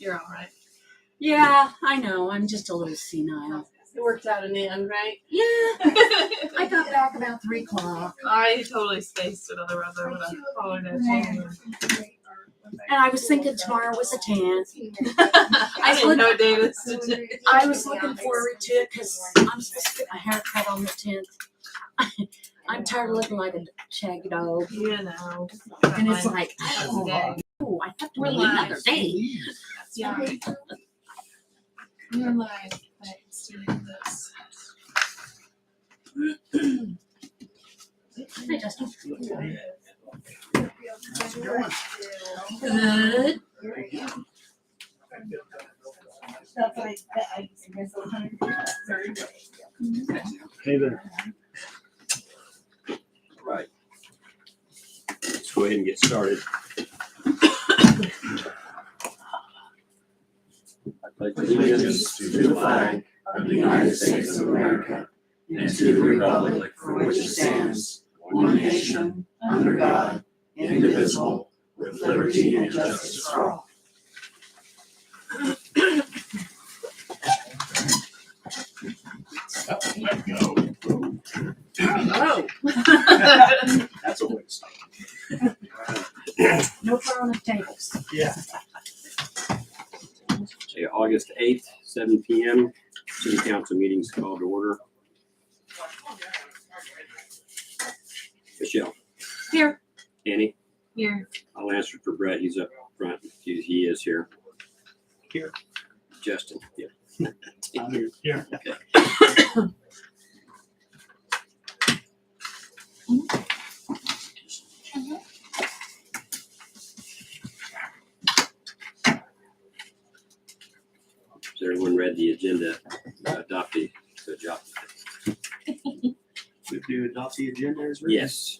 You're all right. Yeah, I know. I'm just a little senile. It worked out in the end, right? Yeah. I got back about 3 o'clock. I totally spaced it otherwise I would have followed it. And I was thinking tomorrow was the 10th. I didn't know Davis today. I was looking forward to it because I'm supposed to get my hair cut on the 10th. I'm tired of looking like a shaggy dog. You know. And it's like, Day. oh, I have to We're wait live. another day. Yeah. We're live. Thanks to this. Hi, Justin. Good. Hey there. Right. Let's go ahead and get started. I pledge Allegiance to the flag of the United States of America and to the republic for which it stands, one nation, under God, indivisible, with liberty and justice for all. Let go. Whoa. That's a way to start. No throwing of tables. Yeah. Okay, August 8th, 7 p.m. City Council meetings called to order. Michelle. Here. Annie. Here. I'll answer for Brett. He's up front. He is here. Here. Justin. Yeah. I'm here. Here. Has everyone read the agenda? Adopt the job. We do adopt the agenda as written? Yes.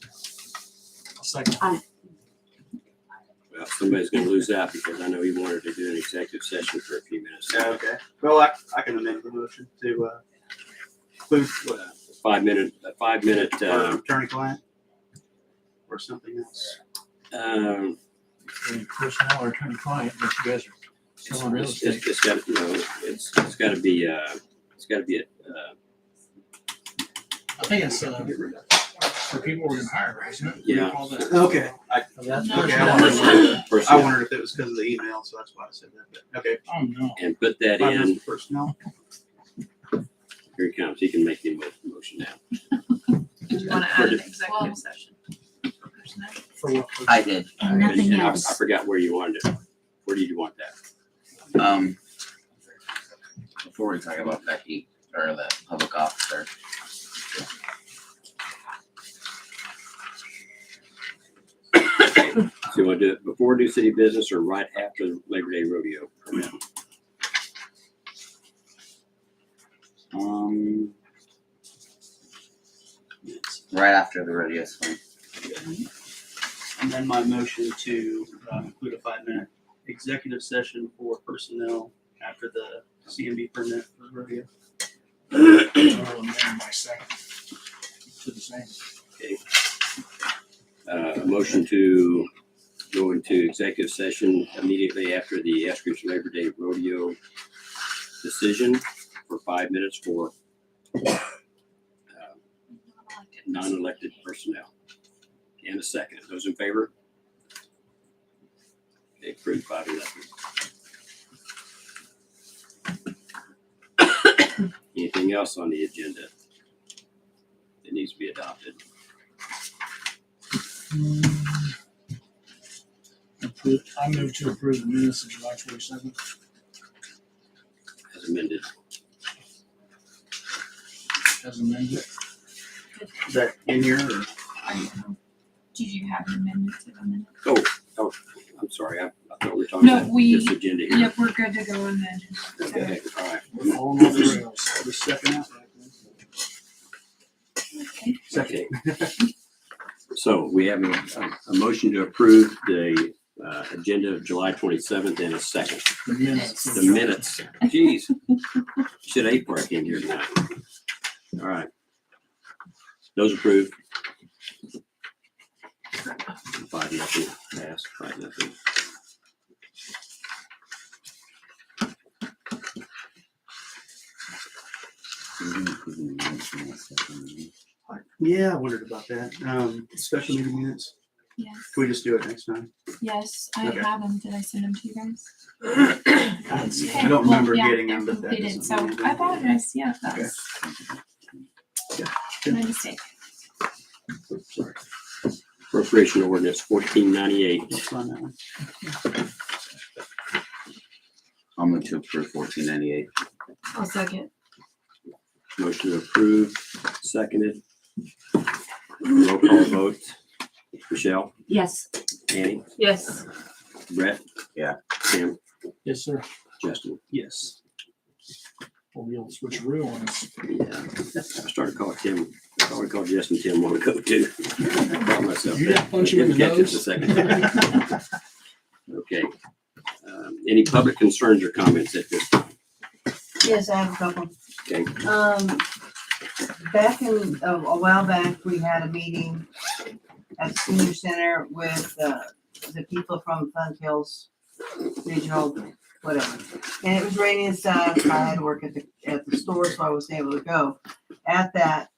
I'll second. Well, somebody's going to lose out because I know he wanted to do an executive session for a few minutes. Okay. Well, I can amend the motion to include Uh, 5 minute, a 5 minute, attorney-client or something else. Personnel or attorney-client, but you guys are still on real estate. it's got, it's got to be, it's got to be, I think it's for people we're gonna hire, isn't it? Yeah. All that. Okay. That's No. Okay, personnel. personnel. I wondered if it was because of the email, so that's why I said that. But, okay. Oh, no. And put that 5 in. minutes for personnel. Here he comes. He can make the motion now. Did you want to add an executive session? For personnel? For what? I did. And nothing And I else. forgot where you wanted it. Where did you want that? Before we talk about Becky or the public officer, So you want to do it before do city business or right after Labor Day rodeo? right after the rodeo swing. And then my motion to include a 5-minute executive session for personnel after the CMB permit for rodeo. I'll amend my second to the same. Okay. A motion to go into executive session immediately after the Eskridge Labor Day rodeo decision for 5 minutes for non-elected personnel. And a second. Those in favor? Okay, approved 5-11. Anything else on the agenda that needs to be adopted? I move to approve the minutes of July 27th. As amended. As amended. Is that in here or? Did you have an amendment to the minute? Oh, I'm sorry. I thought we were talking No, about we- this agenda here. Yep, we're good to go in then. Okay, all right. We're falling off the rails. The second out? Okay. So we have a motion to approve the agenda of July 27th and a second. The minutes. The minutes. Geez. Should have ate before I came here tonight. All right. Those approved. 5-0. Pass. 5-0. Yeah, I wondered about that. Special meeting minutes. Yes. Can we just do it next time? Yes, I Okay. have them. Did I send them to you guys? I don't Well, remember yeah, getting they're them, but that completed, doesn't so mean I apologize. Yeah, Okay. that's my mistake. Sorry. Appropriation ordinance 1498. Let's find that one. I'll move to approve 1498. I'll second. Motion approved, seconded. Roll call vote. Michelle, Yes. Annie, Yes. Brett? Yeah. Tim, Yes, sir. Justin? Yes. Well, the old switcheroo on us. Yeah. I started calling Tim, I started calling Justin Tim a while ago too. I caught myself. You didn't punch him in the Didn't catch it nose? the second time. Okay. Any public concerns or comments at this time? Yes, I have a couple. Okay. Back in, a while back, we had a meeting at the senior center with, the people from Fun Hills Regional, whatever. And it was raining and stuff. I had to work at the store, so I wasn't able to go. At that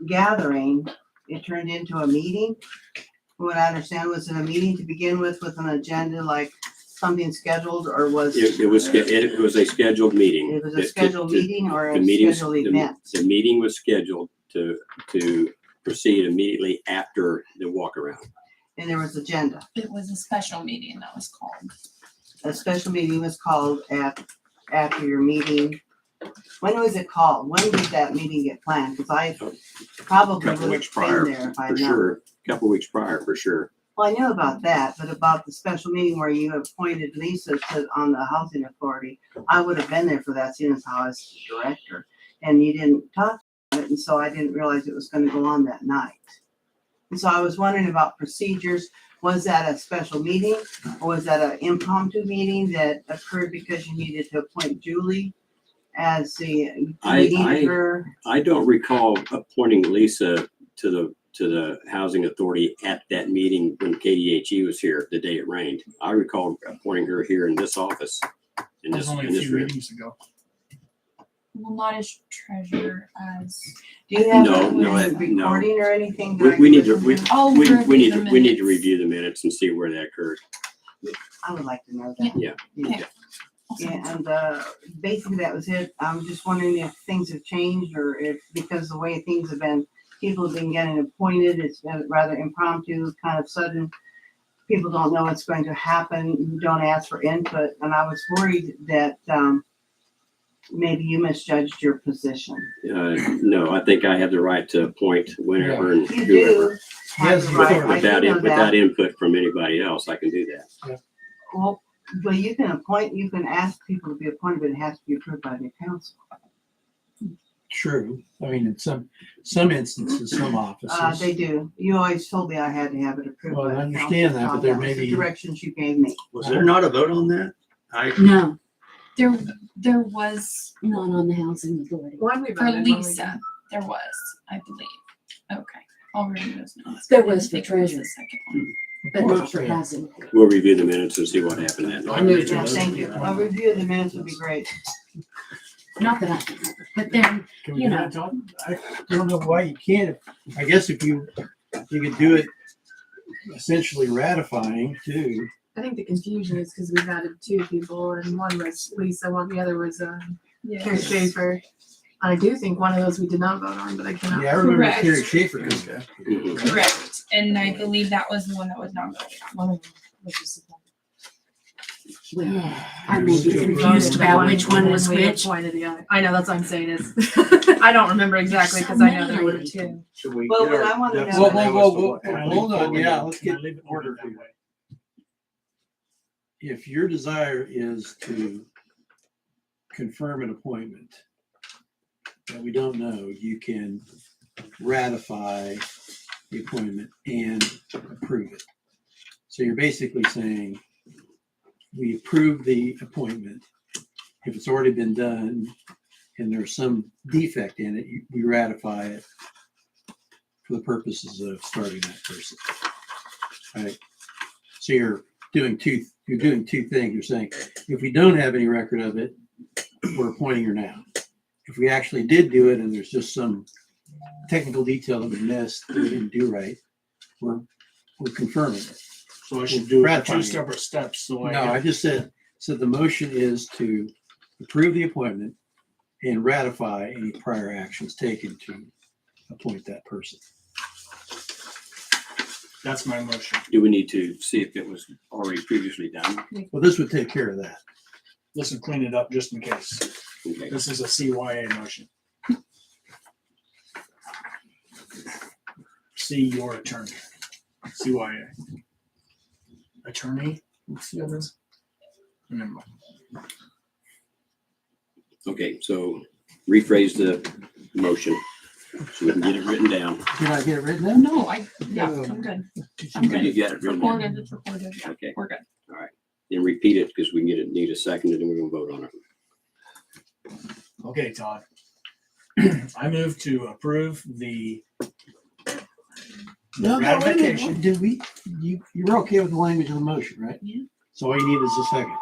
gathering, it turned into a meeting. What I understand, was it a meeting to begin with an agenda, like something scheduled, or was? It was a scheduled meeting. It was a scheduled meeting or The a meeting, scheduled event? the meeting was scheduled to proceed immediately after the walk around. And there was agenda. It was a special meeting that was called. A special meeting was called after your meeting. When was it called? When did that meeting get planned? Because I probably Couple would weeks have prior, been there if I For known. sure, a couple weeks prior, for sure. Well, I knew about that, but about the special meeting where you appointed Lisa on the housing authority, I would have been there for that, seeing as how I was the director. And you didn't talk about it, and so I didn't realize it was gonna go on that night. And so I was wondering about procedures. Was that a special meeting, or was that an impromptu meeting that occurred because you needed to appoint Julie as the, you needed her? I don't recall appointing Lisa to the housing authority at that meeting when KDHE was here the day it rained. I recall appointing her here in this office, in That this, was only in a this few room. meetings ago. Well, not as treasurer as. Do you have No, that no, with no. recording or anything? that We I can need to, listen we I'll need review to, the we need to minutes. review the minutes and see where that occurred. I would like to know that. Yeah. Okay. I'll send it. Yeah, and basically that was it. I'm just wondering if things have changed, or if, because the way things have been, people have been getting appointed, it's been rather impromptu, kind of sudden. People don't know what's going to happen, you don't ask for input, and I was worried that maybe you misjudged your position. No, I think I have the right to appoint whenever and You whoever. do have the Yes, right, I Without, do know without that. input from anybody else, I can do that. Well, but you can appoint, you can ask people to be appointed, but it has to be approved by the council. True. I mean, in some instances, some offices. They do. You always told me I had to have it approved. Well, by I the understand council. that, but there That was may the be- directions you gave me. Was there not a vote on that? No, There was, not on the housing authority. When we for voted, when we Lisa, there was, I believe. Okay, I'll review those minutes. There I didn't was for think it was the treasurer. second one. But not for housing. We'll review the minutes and see what happened that I night. moved Yeah, to thank you. A review of the minutes would be great. Not that I, but then, Can we you do know. that, Todd? I don't know why you can't. I guess if you could do it essentially ratifying too. I think the confusion is because we've added two people, and one was Lisa, while the other was Carrie Schaefer. I do think one of those we did not vote on, but I cannot. Yeah, I remember Correct. Carrie Schaefer. Mhm. Correct, and I believe that was the one that was not voted on. One of them was just- well, I may be confused about which one was And we which. appointed the other. I know, that's what I'm saying is, I don't remember exactly because I know there were two. Should we Well, get what our I wanna know- ducks Whoa, in a whoa, row whoa, as to whoa, what whoa, happened hold on, before we yeah, go? let's get in order here. If your desire is to confirm an appointment that we don't know, you can ratify the appointment and approve it. So you're basically saying, we approve the appointment. If it's already been done and there's some defect in it, we ratify it for the purposes of starting that person. Right? So you're doing two things. You're saying, if we don't have any record of it, we're appointing her now. if we actually did do it and there's just some technical detail that we missed, that we didn't do right, we're confirming it. So I should do Ratifying two it. separate steps, so I. No, I just said the motion is to approve the appointment and ratify any prior actions taken to appoint that person. That's my motion. Do we need to see if it was already previously done? Well, this would take care of that. This will clean it up just in case. Okay. This is a CYA motion. See your attorney. CYA. Attorney? What's the other? Never mind. Okay, so rephrase the motion so we can get it written down. Did I get it written down? No, yeah, I'm good. I'm You good. got it written down. Recorded, it's recorded, yeah, Okay, we're good. then repeat it because we need a second and then we're gonna vote on it. Okay, Todd. I move to approve the No, wait a minute. ratification. Did we, you were okay with the language of the motion, right? Yeah. So all you need is a second.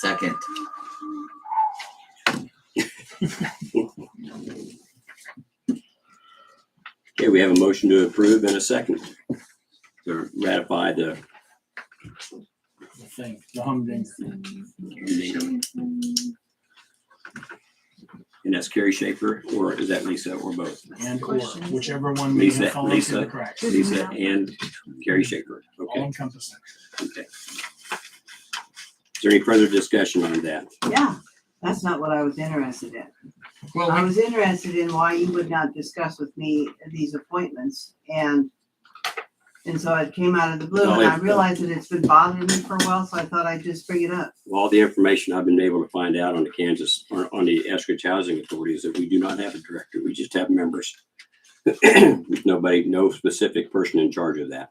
Second. Okay, we have a motion to approve and a second to ratify the The thing, the humdinger. and that's Carrie Schaefer, or is that Lisa, or both? And or, whichever one may have fallen through the cracks. Lisa and Carrie Schaefer. All Okay, encompassing. okay. Is there any further discussion on that? Yeah, that's not what I was interested in. Well, I was interested in why you would not discuss with me these appointments, and so it came out of the blue, No, and I it- realized that it's been bothering me for a while, so I thought I'd just bring it up. All the information I've been able to find out on the Kansas, or on the Eskridge Housing Authority is that we do not have a director. We just have members. Nobody, no specific person in charge of that.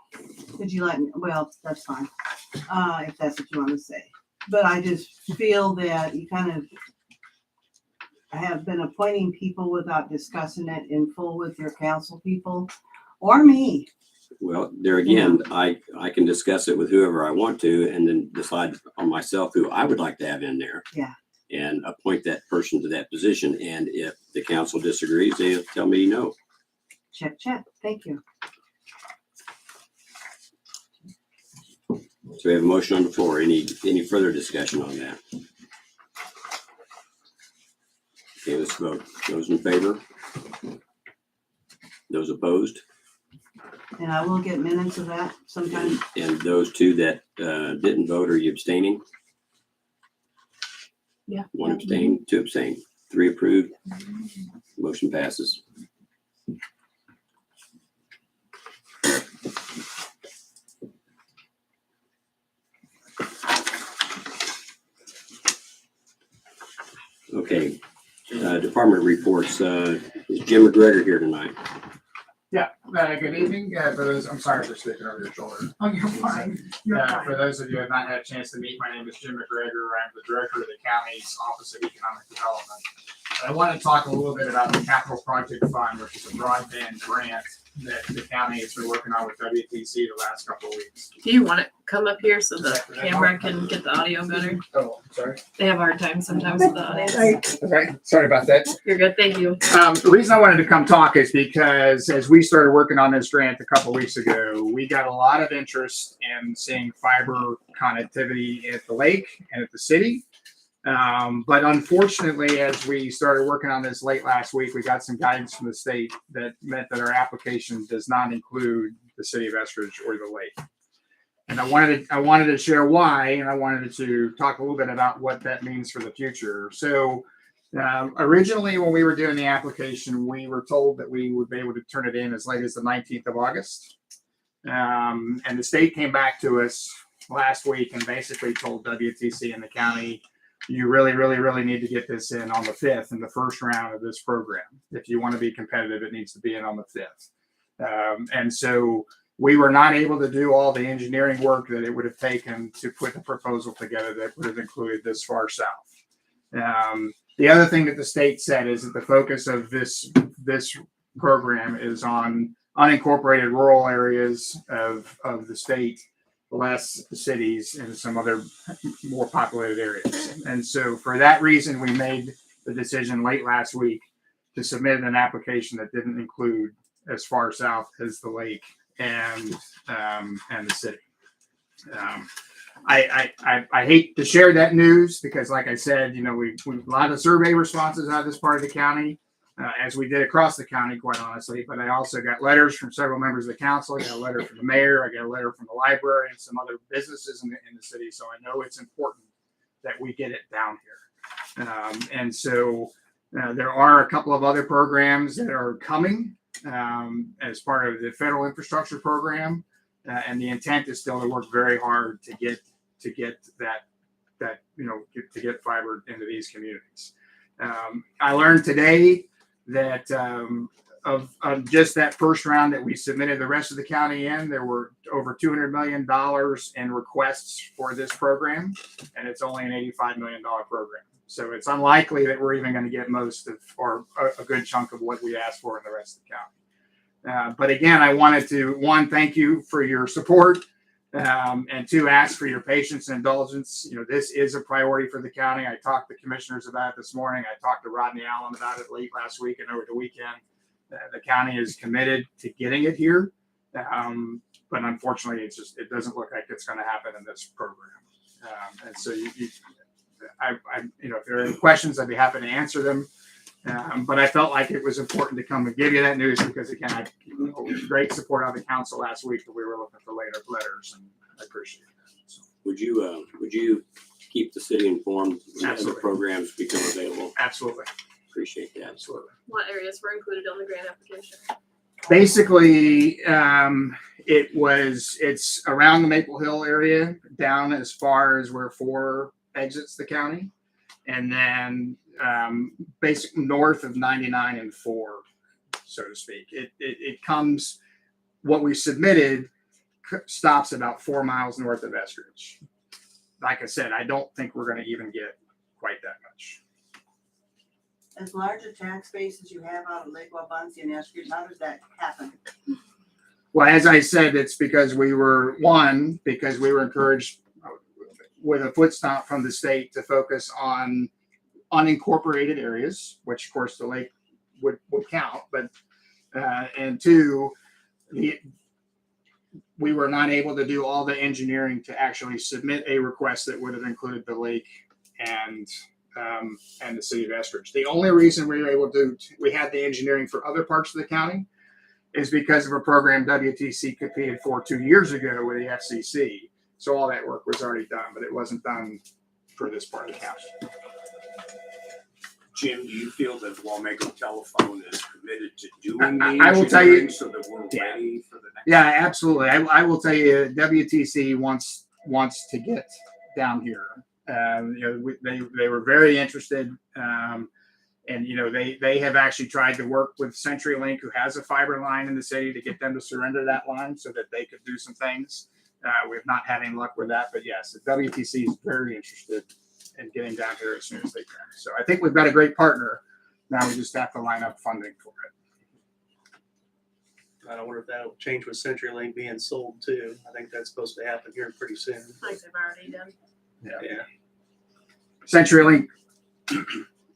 Would you like me, well, that's fine, if that's what you want to say. But I just feel that you kind of have been appointing people without discussing it in full with your council people, or me. Well, there again, I can discuss it with whoever I want to and then decide on myself who I would like to have in there. Yeah. And appoint that person to that position. And if the council disagrees, they'll tell me no. Check, check, thank you. So we have a motion on the floor. Any further discussion on that? Okay, let's vote. Those in favor? Those opposed? And I will get minutes of that sometime. And those two that didn't vote, are you abstaining? Yeah. One abstain, two abstain, three approved. Motion passes. Okay, department reports. Is Jim McGregor here tonight? Yeah, good evening. For those, I'm sorry for speaking over your shoulder. Oh, you're fine. You're fine. For those of you who have not had a chance to meet, my name is Jim McGregor. I'm the director of the county's Office of Economic Development. I want to talk a little bit about the Capital Project Fund, which is a broadband grant that the county has been working on with WTC the last couple of weeks. Do you want to come up here so the camera can get the audio better? Oh, sorry. They have a hard time sometimes with the audio. Okay, sorry about that. You're good, thank you. The reason I wanted to come talk is because as we started working on this grant a couple weeks ago, we got a lot of interest in seeing fiber connectivity at the lake and at the city. But unfortunately, as we started working on this late last week, we got some guidance from the state that meant that our application does not include the city of Eskridge or the lake. And I wanted to share why, and I wanted to talk a little bit about what that means for the future. So originally, when we were doing the application, we were told that we would be able to turn it in as late as the 19th of August. And the state came back to us last week and basically told WTC and the county, you really need to get this in on the 5th in the first round of this program. If you want to be competitive, it needs to be in on the 5th. And so we were not able to do all the engineering work that it would have taken to put the proposal together that would have included this far south. The other thing that the state said is that the focus of this program is on unincorporated rural areas of the state, less cities, and some other more populated areas. And so for that reason, we made the decision late last week to submit an application that didn't include as far south as the lake and the city. I hate to share that news because, like I said, we a lot of survey responses out of this part of the county, as we did across the county, quite honestly. But I also got letters from several members of the council. I got a letter from the mayor. I got a letter from the library and some other businesses in the city. So I know it's important that we get it down here. And so there are a couple of other programs that are coming as part of the federal infrastructure program. And the intent is still to work very hard to get fiber into these communities. I learned today that of just that first round that we submitted the rest of the county in, there were over $200 million in requests for this program, and it's only an $85 million program. So it's unlikely that we're even going to get most of, or a good chunk of what we asked for in the rest of the county. But again, I wanted to, one, thank you for your support, and two, ask for your patience and indulgence. This is a priority for the county. I talked to commissioners about it this morning. I talked to Rodney Allen about it late last week and over the weekend. The county is committed to getting it here, but unfortunately, it doesn't look like it's going to happen in this program. And so, if there are any questions, I'd be happy to answer them. But I felt like it was important to come and give you that news because, again, I great support on the council last week that we were looking for later letters, and I appreciate that. So. Would you keep the city informed when other programs become available? Absolutely. Appreciate that. Absolutely. What areas were included on the grant application? Basically, it's around the Maple Hill area, down as far as where 4 exits the county, and then basically north of 99 and 4, so to speak. It comes, what we submitted stops about 4 miles north of Eskridge. Like I said, I don't think we're going to even get quite that much. As large a tax base as you have out of Lake Wabansie and Eskridge, how does that happen? Well, as I said, it's because we were encouraged with a foot stomp from the state to focus on unincorporated areas, which of course the lake would count, but and two, we were not able to do all the engineering to actually submit a request that would have included the lake and the city of Eskridge. The only reason we were able to, we had the engineering for other parts of the county is because of a program WTC competed for 2 years ago with the FCC. So all that work was already done, but it wasn't done for this part of the county. Jim, do you feel that Wamego Telephone is committed to doing the I will tell you, engineering so that we're ready for the next? Yeah, absolutely. I will tell you, WTC wants to get down here. They were very interested, and they have actually tried to work with CenturyLink, who has a fiber line in the city, to get them to surrender that line so that they could do some things. We've not had any luck with that, but yes, WTC is very interested in getting down here as soon as they can. So I think we've got a great partner. Now we just have to line up funding for it. I wonder if that'll change with CenturyLink being sold too. I think that's supposed to happen here pretty soon. I think they've already done. Yeah. CenturyLink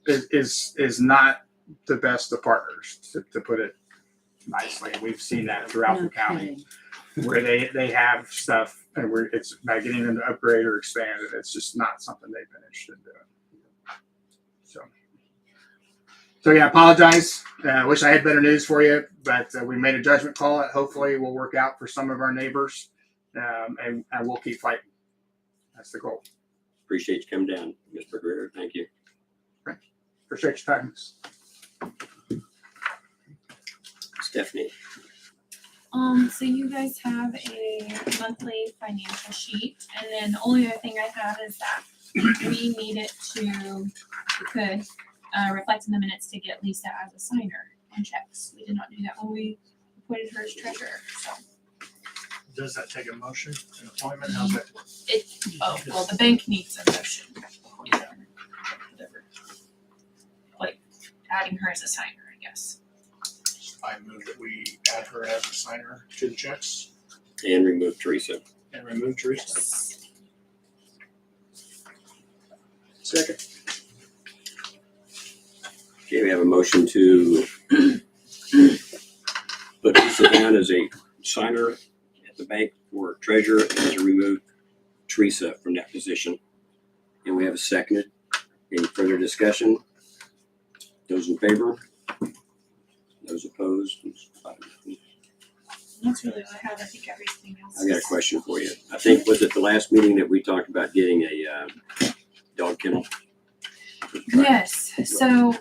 is not the best of partners, to put it nicely. We've seen that throughout the county, where they have stuff and it's by getting them to upgrade or expand it. It's just not something they've been interested in doing. So yeah, I apologize. I wish I had better news for you, but we made a judgment call. Hopefully it will work out for some of our neighbors, and we'll keep fighting. That's the goal. Appreciate you coming down, Mr. Greer. Thank you. Appreciate your time. Stephanie. So you guys have a monthly financial sheet, and then the only other thing I have is that we need it to, reflect in the minutes to get Lisa as a signer on checks. We did not do that when we appointed her as treasurer, so. Does that take a motion, an appointment? How's that work? Well, the bank needs a motion. Whatever. Like adding her as a signer, I guess. I move that we add her as a signer to the checks And remove Teresa. and remove Teresa. Yes. Second. Okay, we have a motion to put Lisa down as a signer at the bank for treasurer and to remove Teresa from that position. And we have a second. Any further discussion? Those in favor? Those opposed? That's really all I have. I think everything else. I got a question for you. I think, was it the last meeting that we talked about getting a dog kennel? Yes, so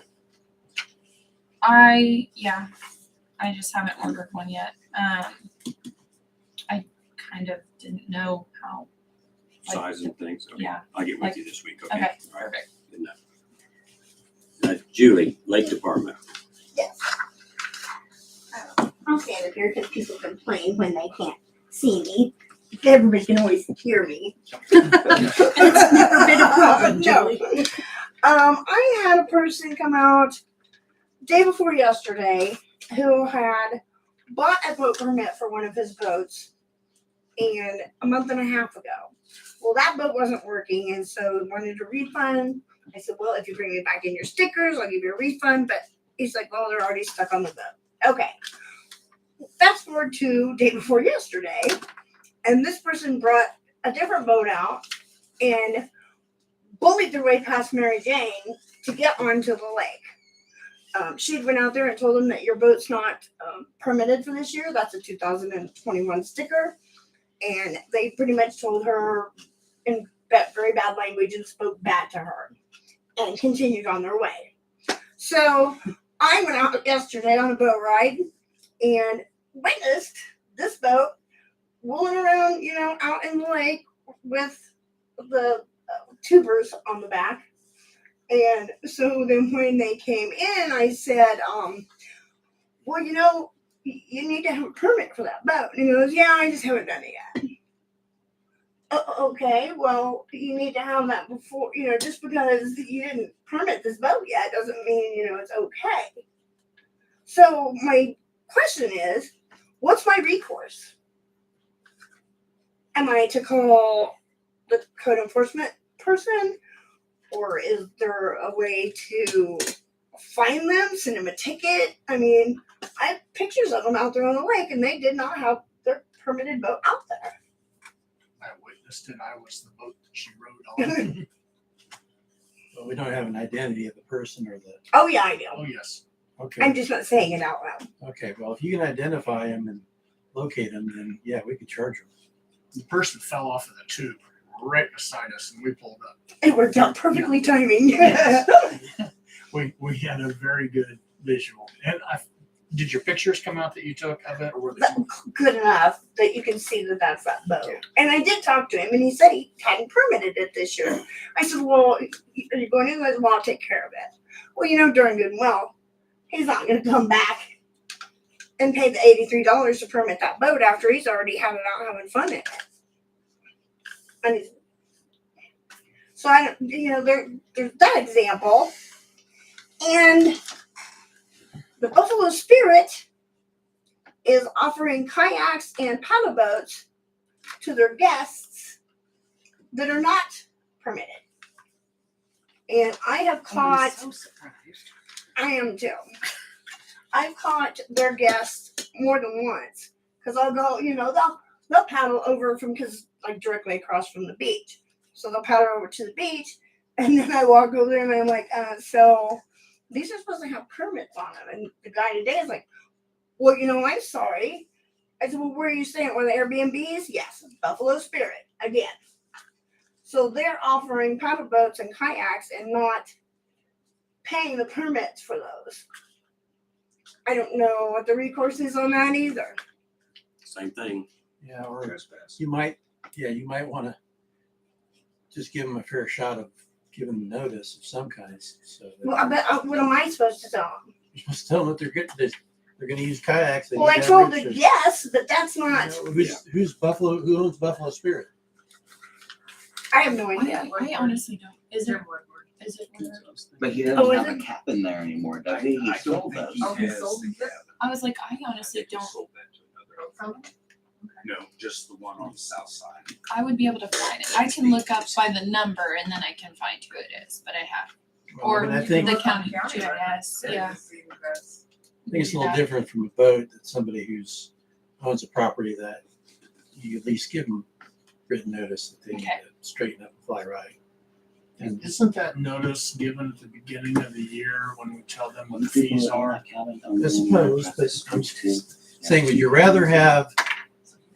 I just haven't ordered one yet. I kind of didn't know how. Size and things? Okay. Yeah. I'll get with you this week, okay? Okay, All right. perfect. Good enough. Julie, Lake Department. Yes. I'll stand up here because people complain when they can't see me. Everybody can always hear me. It's never been a problem, Julie. I had a person come out day before yesterday who had bought a boat permit for one of his boats and a month and a half ago. Well, that boat wasn't working, and so he wanted a refund. I said, well, if you bring me back in your stickers, I'll give you a refund. But he's like, well, they're already stuck on the boat. Okay. Fast forward to day before yesterday, and this person brought a different boat out and bullied their way past Mary Jane to get onto the lake. She went out there and told him that your boat's not permitted for this year. That's a 2021 sticker. And they pretty much told her in very bad language and spoke bad to her and continued on their way. So I went out yesterday on a boat ride and witnessed this boat rolling around, out in the lake with the tubers on the back. And so then when they came in, I said, well, you need to have a permit for that boat. And he goes, yeah, I just haven't done it yet. Okay, well, you need to have that before, just because you didn't permit this boat yet doesn't mean, it's okay. So my question is, what's my recourse? Am I to call the code enforcement person? Or is there a way to fine them, send them a ticket? I mean, I have pictures of them out there on the lake, and they did not have their permitted boat out there. I witnessed it. I was the boat that she rode on. But we don't have an identity of the person or the, Oh, yeah, I Oh, know. yes. okay. I'm just not saying it out loud. Okay, well, if you can identify him and locate him, then yeah, we could charge him. The person fell off of the tube right beside us, and we pulled up. It worked out perfectly timing. Yes. We had a very good visual. And did your pictures come out that you took of it, or were they? Good enough that you can see that that's that boat. And I did talk to him, and he said he hadn't permitted it this year. I said, well, are you going in? Well, I'll take care of it. Well, darn good and well, he's not going to come back and pay the $83 to permit that boat after he's already had it out having fun in it. And so I don't, there's that example. And the Buffalo Spirit is offering kayaks and paddle boats to their guests that are not permitted. And I have caught, I'm so surprised. I am too. I've caught their guests more than once because I'll go, they'll paddle over because directly across from the beach. So they'll paddle over to the beach, and then I walk over there and I'm like, so these are supposed to have permits on them. And the guy today is like, well, I'm sorry. I said, well, where are you staying? Where the Airbnbs? Yes, Buffalo Spirit again. So they're offering paddle boats and kayaks and not paying the permits for those. I don't know what the recourse is on that either. Same thing. Yeah, or you might want to just give them a fair shot of giving them notice of some kinds. So that Well, I bet, what am I supposed to tell them? you're supposed to tell them that they're going to use kayaks. They Well, need I to have told her rigs. yes, but that's not. Who's Buffalo? Who owns Buffalo Spirit? I have no idea. I honestly don't. Is it? But he Oh, doesn't is have a it? cabin there anymore, does he? He sold those. Oh, he sold it? I was like, I honestly don't. No, just the one on the south side. I would be able to find it. I can look up by the number and then I can find who it is, but I have Or I think, the county GIS, yeah. I think it's a little different from a boat that somebody who's owns a property that you at least give them written notice that they need Okay. to straighten up and fly right. And Isn't that notice given at the beginning of the year when we tell them what the fees are? I suppose, but I'm saying, would you rather have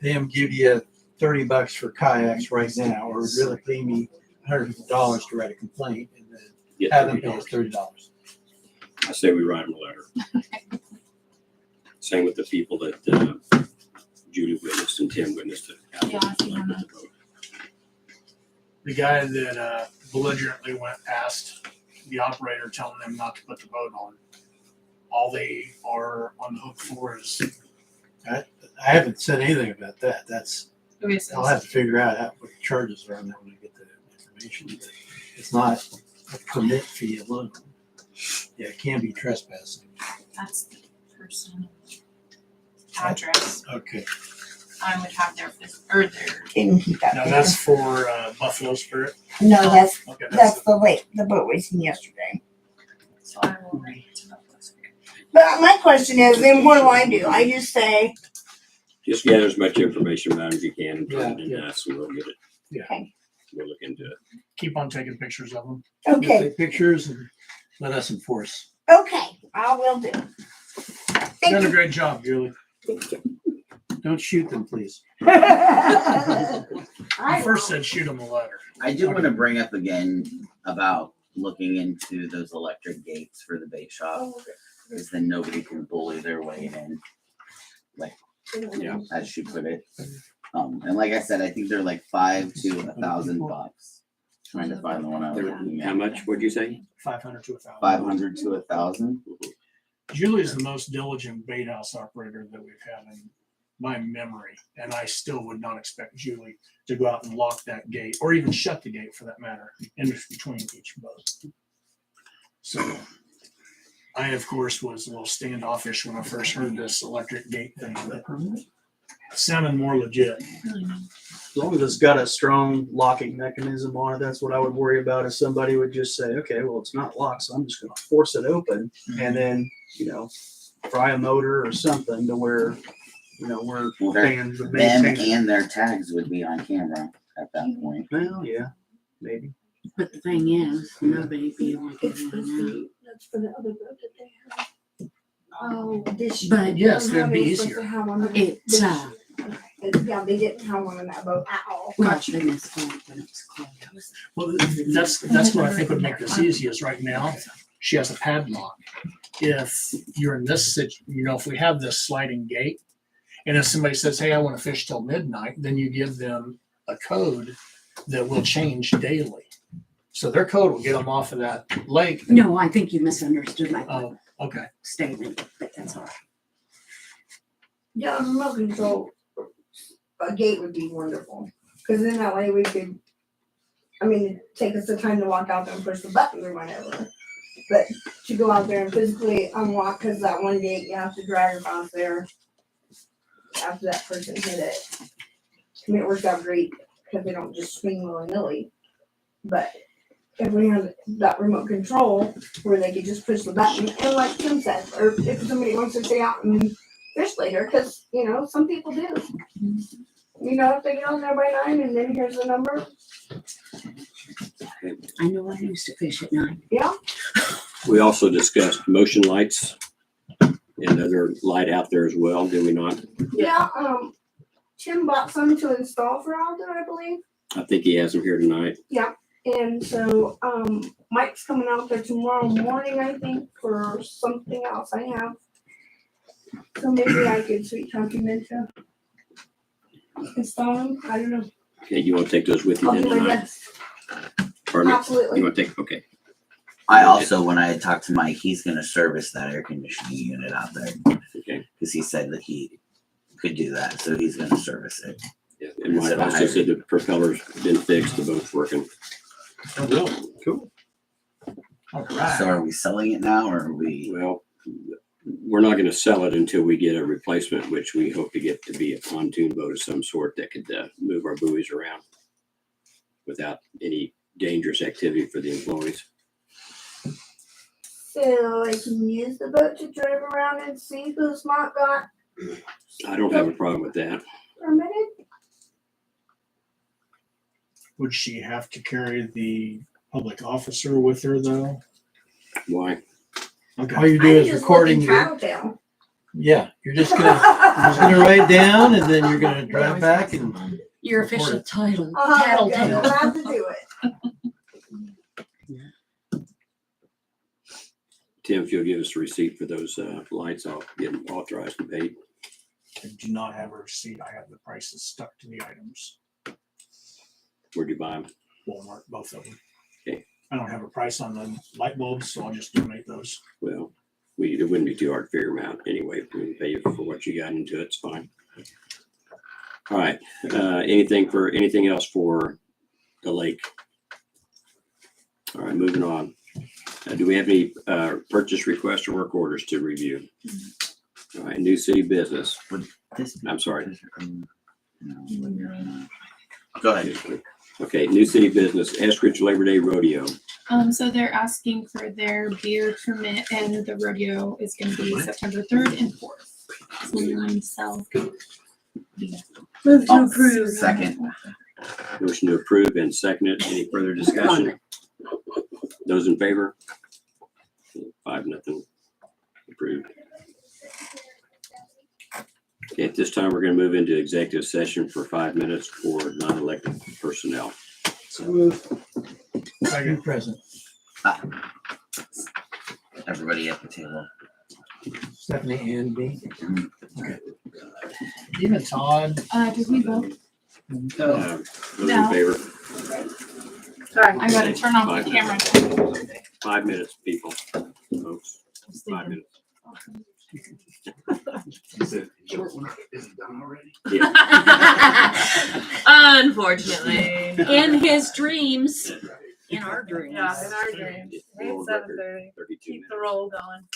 them give you $30 for kayaks right now, or would you rather pay me $150 to write a complaint and then Get have them pay $30. us $30? I say we write them a letter. Same with the people that Judy witnessed and Tim witnessed it. Yeah, I see on that. The guy that belligerently went past the operator telling them not to put the boat on. All they are on the hook for is, I haven't said anything about that. That's, Okay, so I'll have to figure out what the charges are on that when I get the information. But it's not a permit fee alone. Yeah, it can be trespassing. that's the person address. Okay. I would have their, or their, Didn't keep that. now that's for Buffalo Spirit. No, that's, Okay, that's the lake, the boat racing yesterday. so I will write it to the post. But my question is, then what do? I just say, Just gather as much information about it as you can and turn it Yeah, into us and we'll get it. Yeah. Okay. We'll look into it. Keep on taking pictures of them. okay, Take pictures and let us enforce. okay, I will do. Done Thank a you. great job, Julie. Don't shoot them, please. I I first said shoot them a letter. I do want to bring up again about looking into those electric gates for the bait shop, because then nobody can bully their way in, like, Yeah. as she put it. And like I said, I think they're like $500 to $1,000. Trying to find the one I was looking How at. much, what'd you say? 500 to 1,000. 500 to 1,000. Julie is the most diligent bait house operator that we've had in my memory, and I still would not expect Julie to go out and lock that gate, or even shut the gate for that matter, in between each boat. So I, of course, was a little standoffish when I first heard this electric gate thing, but it sounded more legit. As long as it's got a strong locking mechanism on it, that's what I would worry about. If somebody would just say, okay, well, it's not locked, so I'm just gonna force it open and then, fry a motor or something to where, we're Well, they're- paying the Them maintainer. and their tags would be on camera at that point. Well, yeah, maybe. But the thing is, nobody be able to get in and out. That's for the other boat that they have. Oh, this. But Yes, that'd be easier. it's, Yeah, they didn't have one on that boat at all. well, they missed it when it was closed. Well, that's what I think would make this easy is right now, she has a padlock. If you're in this if we have this sliding gate, and if somebody says, hey, I want to fish till midnight, then you give them a code that will change daily. So their code will get them off of that lake. No, I think you misunderstood my Oh, okay. statement, but that's all right. Yeah, remote control, a gate would be wonderful, cause then that way we could, take us the time to walk out there and push the button or whatever. But to go out there and physically unlock, cause that one gate, you have to drag across there after that person hit it. It worked out great, cause they don't just swing willy-nilly. But if we had that remote control where they could just push the button, and like Tim said, or if somebody wants to stay out and fish later, cause some people do. If they get on there by 9 and then here's the number. I know I used to fish at night. Yeah. We also discussed motion lights and other light out there as well, did we not? Yeah, Tim bought some to install for out there, I believe. I think he has them here tonight. And so, Mike's coming out there tomorrow morning, I think, for something else I have. So maybe I could sweet talk him into installing, I don't know. Okay, you want to take those with you I'll then do my tonight? best. Pardon me? Absolutely. You want to take, okay. I also, when I talked to Mike, he's going to service that air conditioning unit out there Okay. because he said that he could do that. So he's going to service it. Yeah, and Mike also said the propeller's been fixed, the boat's working. Oh, really? Cool. All right. So are we selling it now or are we? Well, we're not going to sell it until we get a replacement, which we hope to get to be a pontoon boat of some sort that could move our buoys around without any dangerous activity for the employees. So I can use the boat to drive around and see who's not got I don't have a problem with that. permitted. Would she have to carry the public officer with her though? Why? All Okay. you I do can is just recording look in your, Tattletale. yeah, you're just gonna write down and then you're gonna drive back and Your Record official it. title, I'm Tattletale. allowed to do it. Tim, if you'll give us a receipt for those lights, I'll get them authorized and paid. I do not have a receipt. I have the prices stuck to the items. Where'd you buy them? Walmart, both of them. Okay. I don't have a price on the light bulbs, so I'll just donate those. Well, it wouldn't be too hard to figure them out anyway. If we can pay you for what you got into it, it's fine. All right, anything else for the lake? All right, moving on. Do we have any purchase requests or work orders to review? All right, new city business. I'm sorry. Go ahead. Okay, new city business, Eskridge Labor Day Rodeo. So they're asking for their beer permit, and the rodeo is gonna be September 3rd and 4th. So you're in South. Move to Oh, approve. Second. Motion to approve and second it. Any further discussion? Those in favor? 5-0. Approved. Okay, at this time, we're gonna move into executive session for 5 minutes for non-elected personnel. so move. Second present. Everybody at the table. Stephanie and me. Even Todd. Did we vote? Those in No. favor? Sorry. I gotta turn off the camera. 5 minutes, people, folks. 5 minutes. Is it short one? Is it done already? Unfortunately. In his dreams. In our dreams. Yeah, in our dreams. World It's record, 7:30. 32 Keep minutes. the roll going.